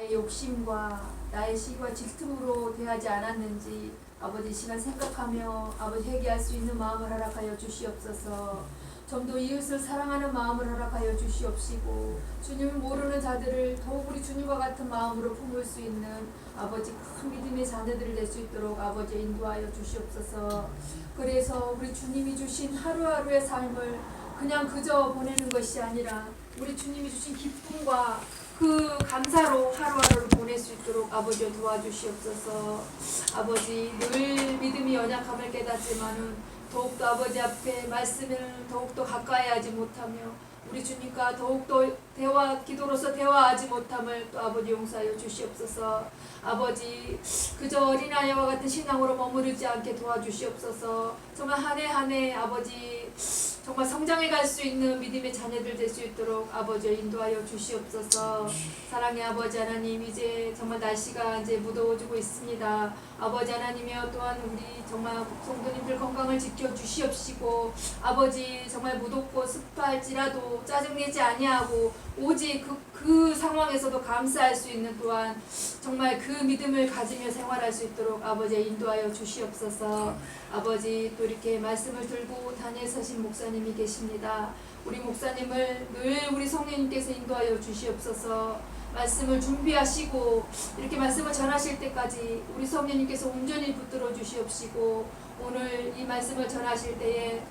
나의 욕심과 나의 시기와 질투로 대하지 않았는지 아버지 이 시간 생각하며 아버지 회개할 수 있는 마음을 허락하여 주시옵소서. 좀 더 이웃을 사랑하는 마음을 허락하여 주시옵시고 주님을 모르는 자들을 더욱 우리 주님과 같은 마음으로 품을 수 있는 아버지 큰 믿음의 자녀들을 낼 수 있도록 아버지 인도하여 주시옵소서. 그래서 우리 주님이 주신 하루하루의 삶을 그냥 그저 보내는 것이 아니라 우리 주님이 주신 기쁨과 그 감사로 하루하루를 보낼 수 있도록 아버지 도와주시옵소서. 아버지 늘 믿음이 연약함을 깨닫지만은 더욱더 아버지 앞에 말씀을 더욱더 가까이 하지 못하며 우리 주님과 더욱더 기도로서 대화하지 못함을 또 아버지 용서하여 주시옵소서. 아버지 그저 어린아이와 같은 신앙으로 머무르지 않게 도와주시옵소서. 정말 한 해 한 해 아버지 정말 성장해 갈 수 있는 믿음의 자녀들 될 수 있도록 아버지 인도하여 주시옵소서. 사랑의 아버지 하나님, 이제 정말 날씨가 이제 무더워지고 있습니다. 아버지 하나님이여 또한 우리 정말 성도님들 건강을 지켜주시옵시고 아버지 정말 무덥고 습할지라도 짜증내지 아니하고 오직 그 상황에서도 감사할 수 있는 또한 정말 그 믿음을 가지며 생활할 수 있도록 아버지 인도하여 주시옵소서. 아버지 또 이렇게 말씀을 들고 단에 서신 목사님이 계십니다. 우리 목사님을 늘 우리 성령님께서 인도하여 주시옵소서. 말씀을 준비하시고 이렇게 말씀을 전하실 때까지 우리 성령님께서 온전히 붙들어 주시옵시고 오늘 이 말씀을 전하실 때에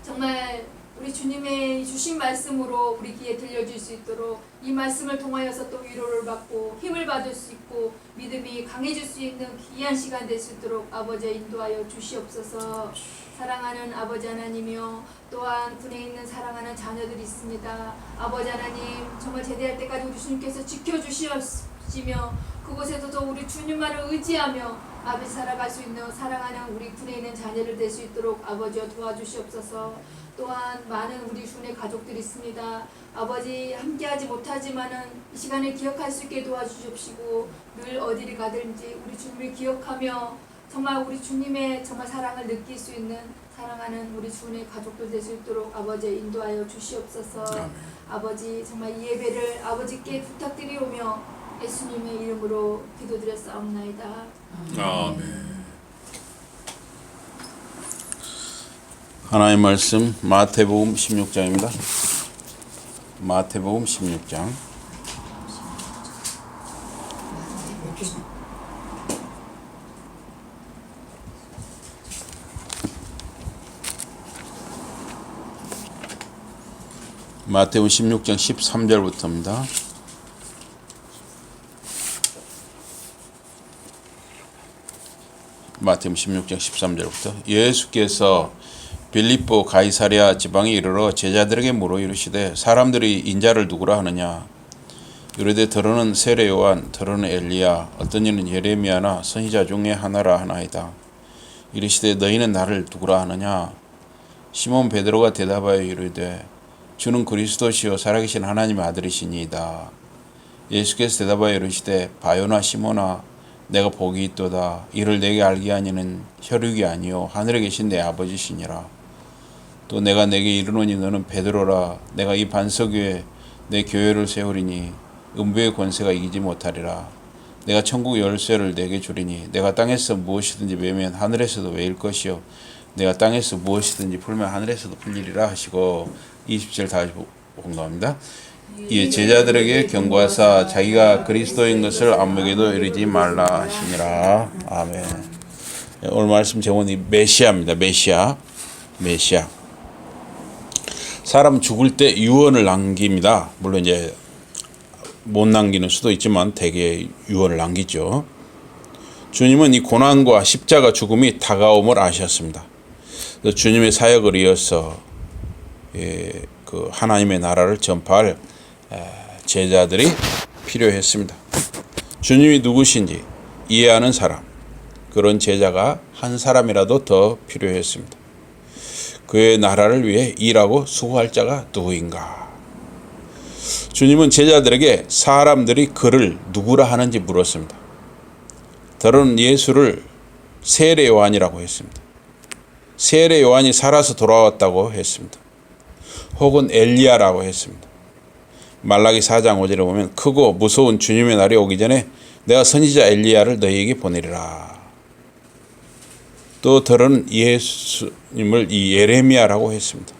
정말 우리 주님의 주신 말씀으로 우리 귀에 들려줄 수 있도록 이 말씀을 통하여서 또 위로를 받고 힘을 받을 수 있고 믿음이 강해질 수 있는 귀한 시간 될 수 있도록 아버지 인도하여 주시옵소서. 사랑하는 아버지 하나님이요 또한 군에 있는 사랑하는 자녀들이 있습니다. 아버지 하나님 정말 제대할 때까지 우리 주님께서 지켜주시며 그곳에서도 우리 주님만을 의지하며 아버지 살아갈 수 있는 사랑하는 우리 군에 있는 자녀를 될 수 있도록 아버지여 도와주시옵소서. 또한 많은 우리 주의 가족들이 있습니다. 아버지 함께하지 못하지만은 이 시간을 기억할 수 있게 도와주십시고 늘 어디를 가든지 우리 주님을 기억하며 정말 우리 주님의 정말 사랑을 느낄 수 있는 사랑하는 우리 주의 가족들 될 수 있도록 아버지 인도하여 주시옵소서. 아멘. 아버지 정말 이 예배를 아버지께 부탁드리오며 예수님의 이름으로 기도드렸사옵나이다. 아멘. 하나님의 말씀 마태복음 16장입니다. 마태복음 16장 마태복음 16장 13절부터입니다. 마태복음 16장 13절부터 예수께서 빌립보 가이사랴 지방에 이르러 제자들에게 물어 이르시되 사람들이 인자를 누구라 하느냐 이르되 더러는 세례 요한 더러는 엘리야 어떤 이는 예레미야나 선지자 중에 하나라 하나이다. 이르시되 너희는 나를 누구라 하느냐 시몬 베드로가 대답하여 이르되 주는 그리스도시요 살아계신 하나님의 아들이시니이다. 예수께서 대답하여 이르시되 바요나 시몬아 내가 복이 있도다. 이를 내게 알게 하니는 혈육이 아니요 하늘에 계신 내 아버지시니라. 또 내가 내게 이르노니 너는 베드로라. 내가 이 반석 위에 내 교회를 세우리니 음부의 권세가 이기지 못하리라. 내가 천국 열쇠를 내게 주리니 내가 땅에서 무엇이든지 매면 하늘에서도 매일 것이요 내가 땅에서 무엇이든지 풀면 하늘에서도 풀리리라 하시고 20절 다시 공감합니다. 이 제자들에게 경고하사 자기가 그리스도인 것을 아무에게도 이르지 말라 하시니라. 아멘. 오늘 말씀 제목이 메시아입니다. 메시아. 사람 죽을 때 유언을 남깁니다. 물론 이제 못 남기는 수도 있지만 대개 유언을 남기죠. 주님은 이 고난과 십자가 죽음이 다가옴을 아셨습니다. 그래서 주님의 사역을 이어서 그 하나님의 나라를 전파할 제자들이 필요했습니다. 주님이 누구신지 이해하는 사람, 그런 제자가 한 사람이라도 더 필요했습니다. 그의 나라를 위해 일하고 수고할 자가 누구인가? 주님은 제자들에게 사람들이 그를 누구라 하는지 물었습니다. 더러는 예수를 세례 요한이라고 했습니다. 세례 요한이 살아서 돌아왔다고 했습니다. 혹은 엘리야라고 했습니다. 말라기 4장 5절에 보면 크고 무서운 주님의 날이 오기 전에 내가 선지자 엘리야를 너희에게 보내리라. 또 들은 예수님을 이 예레미야라고 했습니다.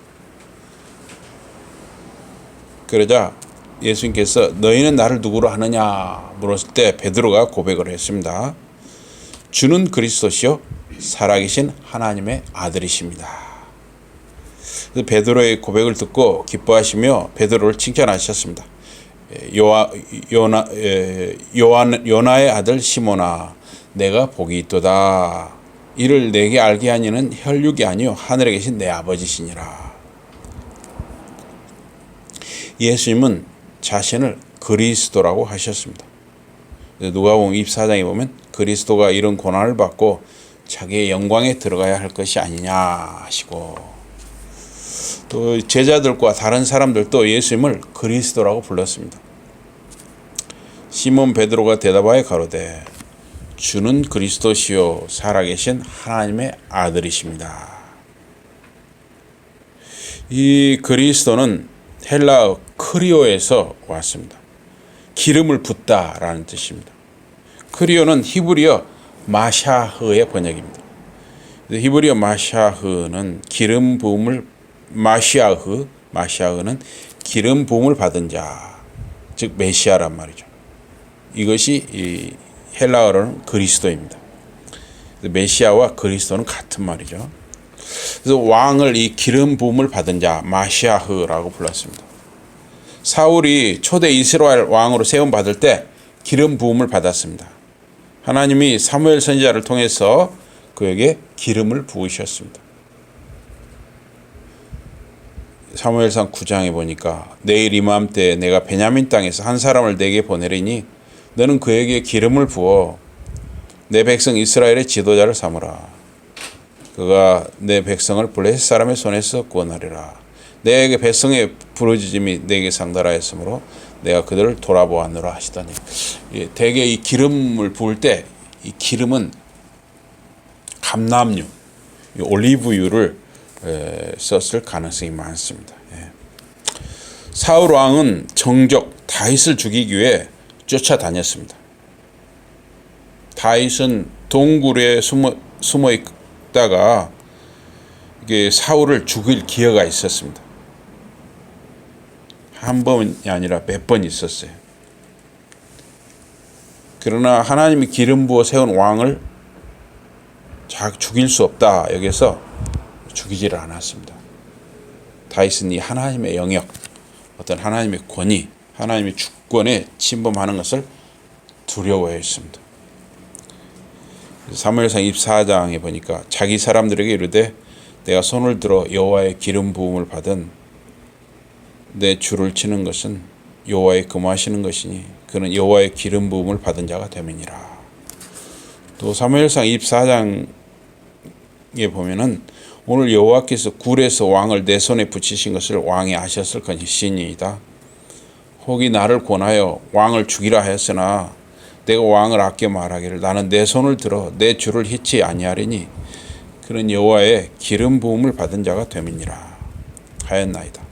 그러자 예수님께서 너희는 나를 누구로 하느냐 물었을 때 베드로가 고백을 했습니다. 주는 그리스도시요 살아계신 하나님의 아들이십니다. 베드로의 고백을 듣고 기뻐하시며 베드로를 칭찬하셨습니다. 요나의 아들 시몬아 내가 복이 있도다. 이를 내게 알게 하니는 혈육이 아니요 하늘에 계신 내 아버지시니라. 예수님은 자신을 그리스도라고 하셨습니다. 누가복음 24장에 보면 그리스도가 이런 고난을 받고 자기의 영광에 들어가야 할 것이 아니냐 하시고, 또 제자들과 다른 사람들도 예수님을 그리스도라고 불렀습니다. 시몬 베드로가 대답하여 가로되 주는 그리스도시요 살아계신 하나님의 아들이십니다. 이 그리스도는 헬라어 크리오에서 왔습니다. 기름을 붓다라는 뜻입니다. 크리오는 히브리어 마샤흐의 번역입니다. 히브리어 마샤흐는 기름 부음을 마시아흐는 기름 부음을 받은 자, 즉 메시아란 말이죠. 이것이 이 헬라어로는 그리스도입니다. 메시아와 그리스도는 같은 말이죠. 그래서 왕을 이 기름 부음을 받은 자 마시아흐라고 불렀습니다. 사울이 초대 이스라엘 왕으로 세움 받을 때 기름 부음을 받았습니다. 하나님이 사무엘 선지자를 통해서 그에게 기름을 부으셨습니다. 사무엘상 9장에 보니까 내일 이맘때 내가 베냐민 땅에서 한 사람을 내게 보내리니 너는 그에게 기름을 부어 내 백성 이스라엘의 지도자를 삼으라. 그가 내 백성을 블레셋 사람의 손에서 구원하리라. 내게 백성의 부르짖음이 내게 상달하였으므로 내가 그들을 돌아보았노라 하시더니, 대개 이 기름을 부을 때 이 기름은 감람유, 올리브유를 썼을 가능성이 많습니다. 사울 왕은 정적 다윗을 죽이기 위해 쫓아다녔습니다. 다윗은 동굴에 숨어 있다가 이게 사울을 죽일 기회가 있었습니다. 한 번이 아니라 몇 번 있었어요. 그러나 하나님이 기름 부어 세운 왕을 죽일 수 없다 여기서 죽이지를 않았습니다. 다윗은 이 하나님의 영역, 어떤 하나님의 권위, 하나님의 주권에 침범하는 것을 두려워했습니다. 사무엘상 24장에 보니까 자기 사람들에게 이르되 내가 손을 들어 여호와의 기름 부음을 받은 내 줄을 치는 것은 여호와의 금하시는 것이니 그는 여호와의 기름 부음을 받은 자가 됨이니라. 또 사무엘상 24장에 보면은 오늘 여호와께서 굴에서 왕을 내 손에 붙이신 것을 왕이 아셨을 것이니이다. 혹이 나를 권하여 왕을 죽이라 하였으나 내가 왕을 아껴 말하기를 나는 내 손을 들어 내 줄을 휘치 아니하리니 그는 여호와의 기름 부음을 받은 자가 됨이니라 하였나이다.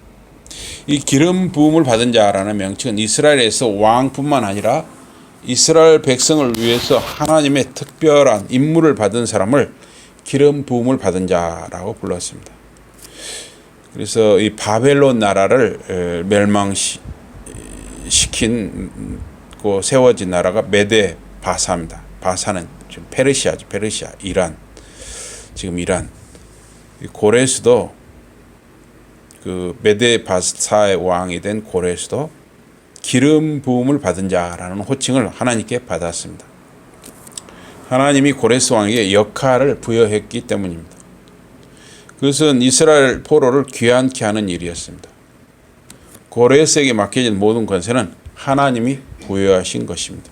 이 기름 부음을 받은 자라는 명칭은 이스라엘에서 왕뿐만 아니라 이스라엘 백성을 위해서 하나님의 특별한 임무를 받은 사람을 기름 부음을 받은 자라고 불렀습니다. 그래서 이 바벨론 나라를 멸망시킨 세워진 나라가 메데 바사입니다. 바사는 지금 페르시아죠. 페르시아, 이란. 지금 이란. 고레스도 그 메데 바사의 왕이 된 고레스도 기름 부음을 받은 자라는 호칭을 하나님께 받았습니다. 하나님이 고레스 왕에게 역할을 부여했기 때문입니다. 그것은 이스라엘 포로를 귀환케 하는 일이었습니다. 고레스에게 맡겨진 모든 권세는 하나님이 부여하신 것입니다.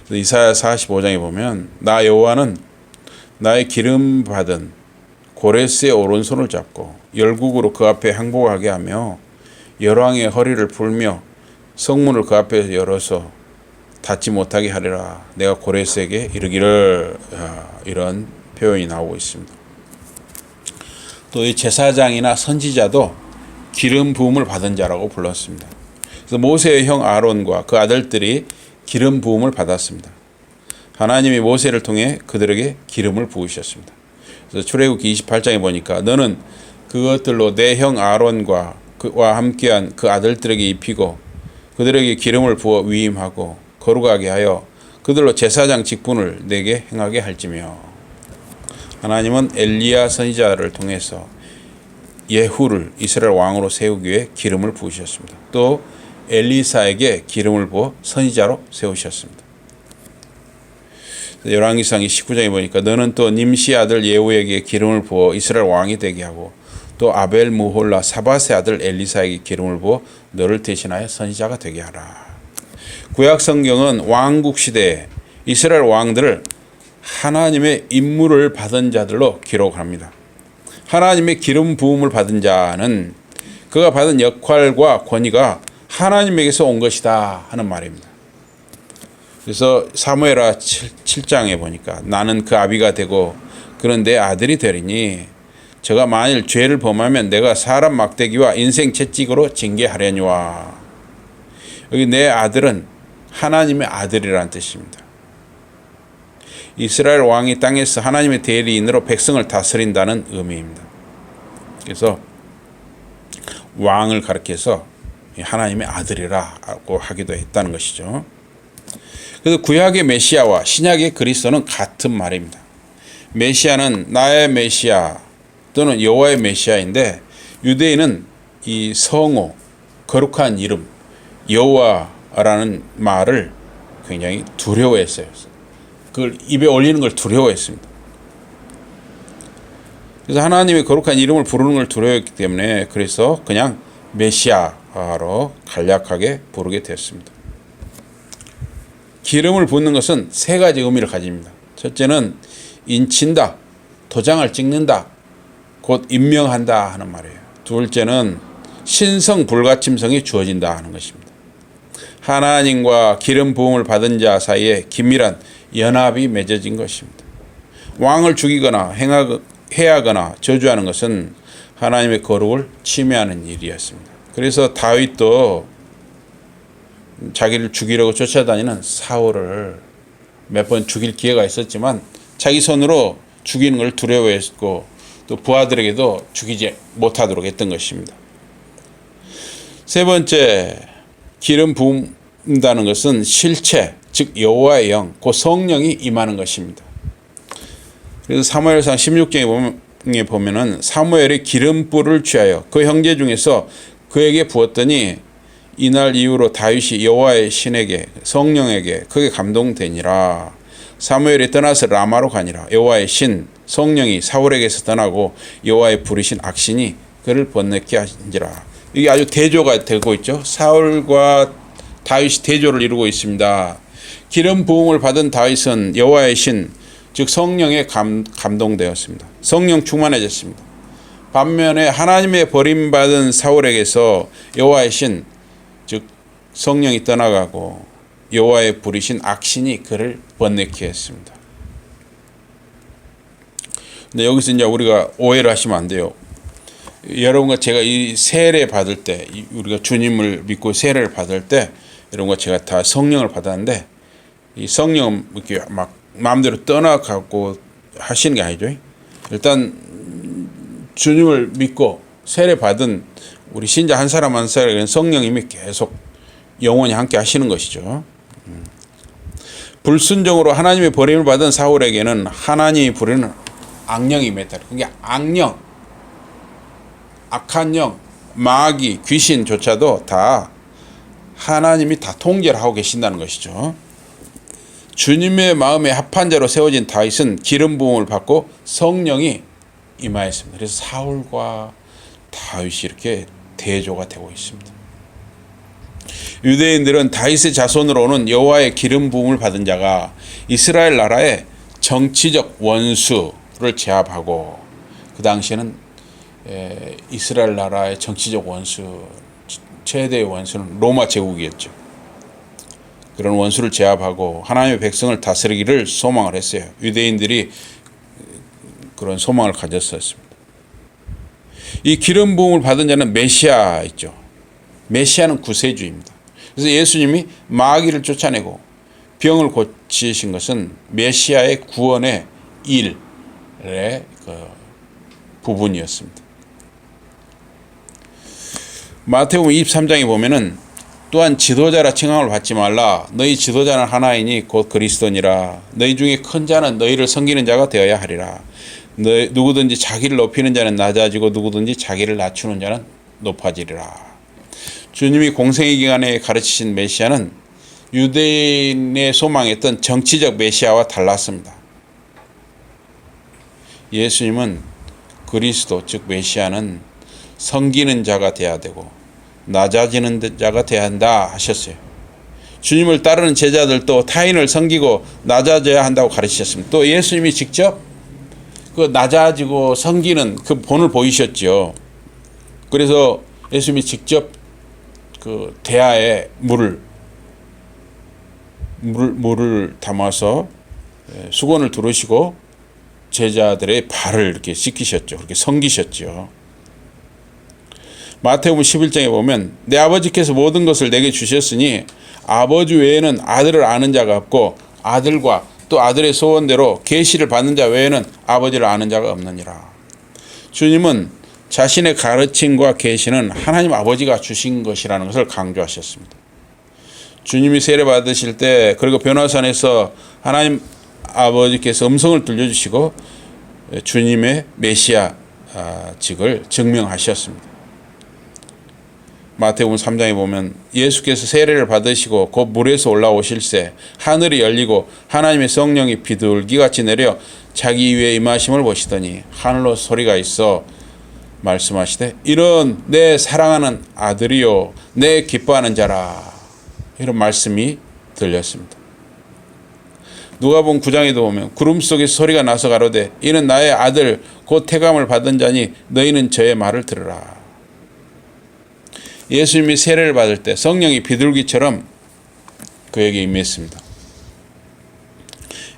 이사야 45장에 보면 나 여호와는 나의 기름 받은 고레스의 오른손을 잡고 열국으로 그 앞에 항복하게 하며 열왕의 허리를 풀며 성문을 그 앞에 열어서 닫지 못하게 하리라. 내가 고레스에게 이르기를, 이런 표현이 나오고 있습니다. 또 이 제사장이나 선지자도 기름 부음을 받은 자라고 불렀습니다. 그래서 모세의 형 아론과 그 아들들이 기름 부음을 받았습니다. 하나님이 모세를 통해 그들에게 기름을 부으셨습니다. 그래서 출애굽기 28장에 보니까 너는 그것들로 내 형 아론과 그와 함께한 그 아들들에게 입히고 그들에게 기름을 부어 위임하고 거룩하게 하여 그들로 제사장 직분을 내게 행하게 할지며. 하나님은 엘리야 선지자를 통해서 예후를 이스라엘 왕으로 세우기 위해 기름을 부으셨습니다. 또 엘리사에게 기름을 부어 선지자로 세우셨습니다. 열왕기상 19장에 보니까 너는 또 님시 아들 예후에게 기름을 부어 이스라엘 왕이 되게 하고 또 아벨 무홀라 사밧의 아들 엘리사에게 기름을 부어 너를 대신하여 선지자가 되게 하라. 구약 성경은 왕국 시대에 이스라엘 왕들을 하나님의 임무를 받은 자들로 기록합니다. 하나님의 기름 부음을 받은 자는 그가 받은 역할과 권위가 하나님에게서 온 것이다 하는 말입니다. 그래서 사무엘하 7장에 보니까 나는 그 아비가 되고 그는 내 아들이 되리니 저가 만일 죄를 범하면 내가 사람 막대기와 인생 채찍으로 징계하려니와. 여기 내 아들은 하나님의 아들이라는 뜻입니다. 이스라엘 왕이 땅에서 하나님의 대리인으로 백성을 다스린다는 의미입니다. 그래서 왕을 가리켜서 하나님의 아들이라고 하기도 했다는 것이죠. 그래서 구약의 메시아와 신약의 그리스도는 같은 말입니다. 메시아는 나의 메시아 또는 여호와의 메시아인데 유대인은 이 성호, 거룩한 이름, 여호와라는 말을 굉장히 두려워했어요. 그걸 입에 올리는 걸 두려워했습니다. 그래서 하나님의 거룩한 이름을 부르는 걸 두려워했기 때문에 그래서 그냥 메시아로 간략하게 부르게 되었습니다. 기름을 붓는 것은 세 가지 의미를 가집니다. 첫째는 인친다, 도장을 찍는다, 곧 임명한다 하는 말이에요. 둘째는 신성 불가침성이 주어진다 하는 것입니다. 하나님과 기름 부음을 받은 자 사이에 긴밀한 연합이 맺어진 것입니다. 왕을 죽이거나 해하거나 저주하는 것은 하나님의 거룩을 침해하는 일이었습니다. 그래서 다윗도 자기를 죽이려고 쫓아다니는 사울을 몇 번 죽일 기회가 있었지만 자기 손으로 죽이는 걸 두려워했고 또 부하들에게도 죽이지 못하도록 했던 것입니다. 세 번째, 기름 부은다는 것은 실체, 즉 여호와의 영, 그 성령이 임하는 것입니다. 그래서 사무엘상 16장에 보면은 사무엘이 기름불을 취하여 그 형제 중에서 그에게 부었더니 이날 이후로 다윗이 여호와의 신에게 성령에게 크게 감동되니라. 사무엘이 떠나서 라마로 가니라. 여호와의 신 성령이 사울에게서 떠나고 여호와의 부르신 악신이 그를 번뇌케 하신지라. 이게 아주 대조가 되고 있죠. 사울과 다윗이 대조를 이루고 있습니다. 기름 부음을 받은 다윗은 여호와의 신, 즉 성령에 감동되었습니다. 성령 충만해졌습니다. 반면에 하나님의 버림받은 사울에게서 여호와의 신, 즉 성령이 떠나가고 여호와의 부르신 악신이 그를 번뇌케 했습니다. 근데 여기서 이제 우리가 오해를 하시면 안 돼요. 여러분과 제가 이 세례 받을 때, 우리가 주님을 믿고 세례를 받을 때, 여러분과 제가 다 성령을 받았는데, 이 성령 이렇게 막 마음대로 떠나가고 하시는 게 아니죠. 일단 주님을 믿고 세례 받은 우리 신자 한 사람 한 사람에게는 성령님이 계속 영원히 함께 하시는 것이죠. 불순종으로 하나님의 버림을 받은 사울에게는 하나님이 부르는 악령이 임했다. 그게 악령, 악한 영, 마귀, 귀신조차도 다 하나님이 다 통제를 하고 계신다는 것이죠. 주님의 마음에 합한 자로 세워진 다윗은 기름 부음을 받고 성령이 임하였습니다. 그래서 사울과 다윗이 이렇게 대조가 되고 있습니다. 유대인들은 다윗의 자손으로 오는 여호와의 기름 부음을 받은 자가 이스라엘 나라의 정치적 원수를 제압하고, 그 당시에는 이스라엘 나라의 정치적 원수, 최대의 원수는 로마 제국이었죠. 그런 원수를 제압하고 하나님의 백성을 다스리기를 소망을 했어요. 유대인들이 그런 소망을 가졌었습니다. 이 기름 부음을 받은 자는 메시아 있죠. 메시아는 구세주입니다. 그래서 예수님이 마귀를 쫓아내고 병을 고치신 것은 메시아의 구원의 일의 그 부분이었습니다. 마태복음 23장에 보면은 또한 지도자라 칭함을 받지 말라. 너희 지도자는 하나이니 곧 그리스도니라. 너희 중에 큰 자는 너희를 섬기는 자가 되어야 하리라. 누구든지 자기를 높이는 자는 낮아지고 누구든지 자기를 낮추는 자는 높아지리라. 주님이 공생의 기간에 가르치신 메시아는 유대인의 소망했던 정치적 메시아와 달랐습니다. 예수님은 그리스도 즉 메시아는 섬기는 자가 되어야 되고 낮아지는 자가 되어야 한다 하셨어요. 주님을 따르는 제자들도 타인을 섬기고 낮아져야 한다고 가르치셨습니다. 또 예수님이 직접 그 낮아지고 섬기는 그 본을 보이셨죠. 그래서 예수님이 직접 그 대야에 물을 담아서 수건을 두르시고 제자들의 발을 이렇게 씻기셨죠. 그렇게 섬기셨죠. 마태복음 11장에 보면 내 아버지께서 모든 것을 내게 주셨으니 아버지 외에는 아들을 아는 자가 없고 아들과 또 아들의 소원대로 계시를 받는 자 외에는 아버지를 아는 자가 없느니라. 주님은 자신의 가르침과 계시는 하나님 아버지가 주신 것이라는 것을 강조하셨습니다. 주님이 세례 받으실 때 그리고 변화산에서 하나님 아버지께서 음성을 들려주시고 주님의 메시아 직을 증명하셨습니다. 마태복음 3장에 보면 예수께서 세례를 받으시고 곧 물에서 올라오실새 하늘이 열리고 하나님의 성령이 비둘기같이 내려 자기 위에 임하심을 보시더니 하늘로 소리가 있어 말씀하시되 이런 내 사랑하는 아들이요 내 기뻐하는 자라. 이런 말씀이 들렸습니다. 누가복음 9장에도 보면 구름 속에서 소리가 나서 가로되 이는 나의 아들 곧 태감을 받은 자니 너희는 저의 말을 들으라. 예수님이 세례를 받을 때 성령이 비둘기처럼 그에게 임했습니다.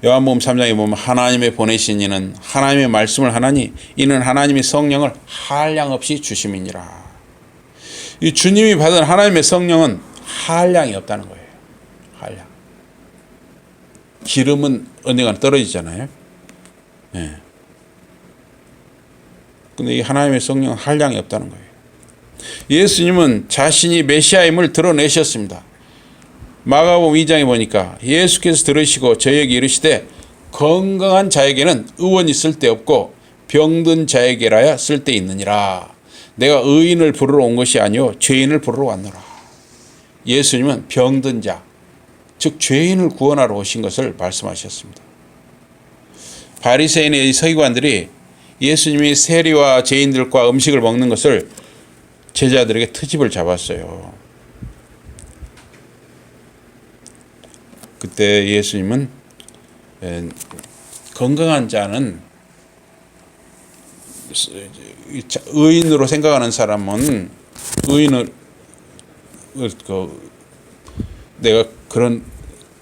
요한복음 3장에 보면 하나님의 보내신 이는 하나님의 말씀을 하나니 이는 하나님의 성령을 한량없이 주심이니라. 이 주님이 받은 하나님의 성령은 한량이 없다는 거예요. 한량. 기름은 언젠가 떨어지잖아요. 예. 근데 이 하나님의 성령은 한량이 없다는 거예요. 예수님은 자신이 메시아임을 드러내셨습니다. 마가복음 2장에 보니까 예수께서 들으시고 저에게 이르시되 건강한 자에게는 의원이 쓸데없고 병든 자에게라야 쓸데있느니라. 내가 의인을 부르러 온 것이 아니요 죄인을 부르러 왔노라. 예수님은 병든 자, 즉 죄인을 구원하러 오신 것을 말씀하셨습니다. 바리새인의 서기관들이 예수님이 세리와 죄인들과 음식을 먹는 것을 제자들에게 트집을 잡았어요. 그때 예수님은 건강한 자는 의인으로 생각하는 사람은 의인을 내가 그런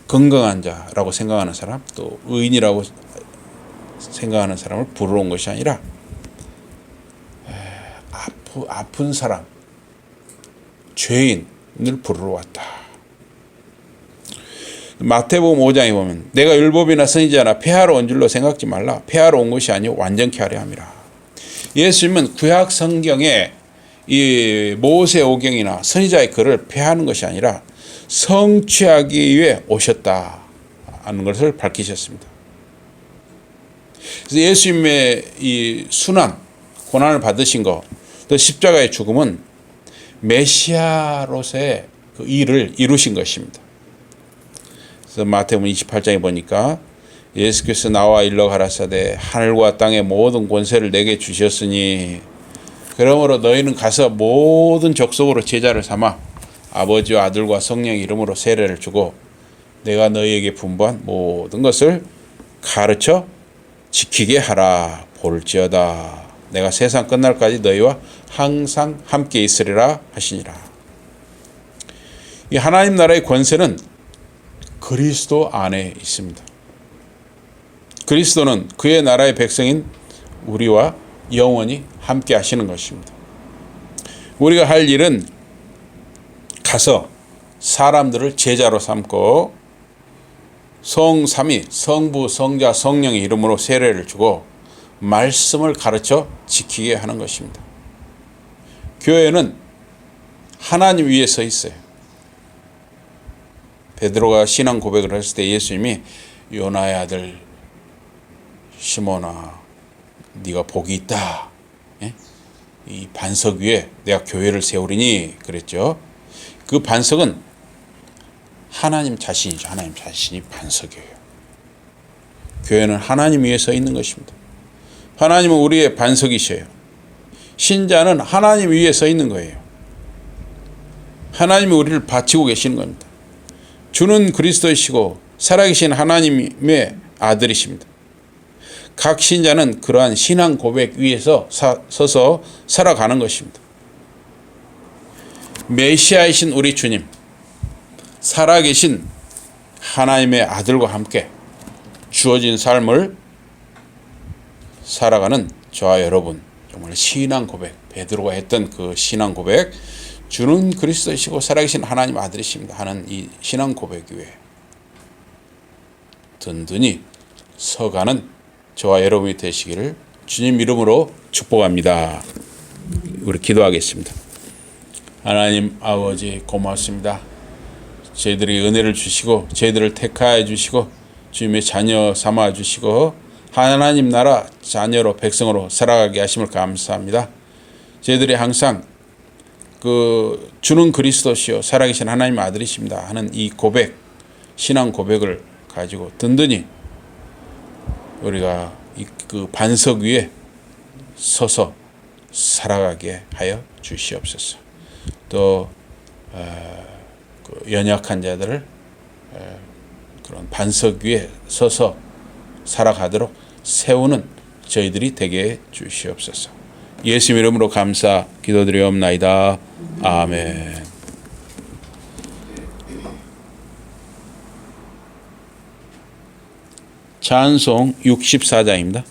건강한 자라고 생각하는 사람 또 의인이라고 생각하는 사람을 부르러 온 것이 아니라 아픈 사람 죄인을 부르러 왔다. 마태복음 5장에 보면 내가 율법이나 선지자나 폐하러 온 줄로 생각지 말라. 폐하러 온 것이 아니요 완전케 하려 함이라. 예수님은 구약 성경에 이 모세오경이나 선지자의 글을 폐하는 것이 아니라 성취하기 위해 오셨다 하는 것을 밝히셨습니다. 그래서 예수님의 이 순환, 고난을 받으신 것, 또 십자가의 죽음은 메시아로서의 그 일을 이루신 것입니다. 그래서 마태복음 28장에 보니까 예수께서 나와 일러 가라사대 하늘과 땅의 모든 권세를 내게 주셨으니 그러므로 너희는 가서 모든 족속으로 제자를 삼아 아버지와 아들과 성령 이름으로 세례를 주고 내가 너희에게 분부한 모든 것을 가르쳐 지키게 하라. 볼지어다 내가 세상 끝날까지 너희와 항상 함께 있으리라 하시니라. 이 하나님 나라의 권세는 그리스도 안에 있습니다. 그리스도는 그의 나라의 백성인 우리와 영원히 함께 하시는 것입니다. 우리가 할 일은 가서 사람들을 제자로 삼고 성삼위 성부 성자 성령의 이름으로 세례를 주고 말씀을 가르쳐 지키게 하는 것입니다. 교회는 하나님 위에 서 있어요. 베드로가 신앙 고백을 했을 때 예수님이 요나의 아들 시몬아 네가 복이 있다. 예? 이 반석 위에 내가 교회를 세우리니 그랬죠. 그 반석은 하나님 자신이죠. 하나님 자신이 반석이에요. 교회는 하나님 위에 서 있는 것입니다. 하나님은 우리의 반석이셔요. 신자는 하나님 위에 서 있는 거예요. 하나님이 우리를 바치고 계시는 겁니다. 주는 그리스도이시고 살아계신 하나님의 아들이십니다. 각 신자는 그러한 신앙 고백 위에서 서서 살아가는 것입니다. 메시아이신 우리 주님, 살아계신 하나님의 아들과 함께 주어진 삶을 살아가는 저와 여러분, 정말 신앙 고백, 베드로가 했던 그 신앙 고백, 주는 그리스도이시고 살아계신 하나님 아들이십니다 하는 이 신앙 고백 위에 든든히 서가는 저와 여러분이 되시기를 주님 이름으로 축복합니다. 우리 기도하겠습니다. 하나님 아버지 고맙습니다. 저희들이 은혜를 주시고 저희들을 택하여 주시고 주님의 자녀 삼아 주시고 하나님 나라 자녀로 백성으로 살아가게 하심을 감사합니다. 저희들이 항상 그 주는 그리스도시요 살아계신 하나님 아들이십니다 하는 이 고백, 신앙 고백을 가지고 든든히 우리가 그 반석 위에 서서 살아가게 하여 주시옵소서. 또 그 연약한 자들을 그런 반석 위에 서서 살아가도록 세우는 저희들이 되게 해 주시옵소서. 예수 이름으로 감사 기도드리옵나이다. 아멘. 찬송 64장입니다.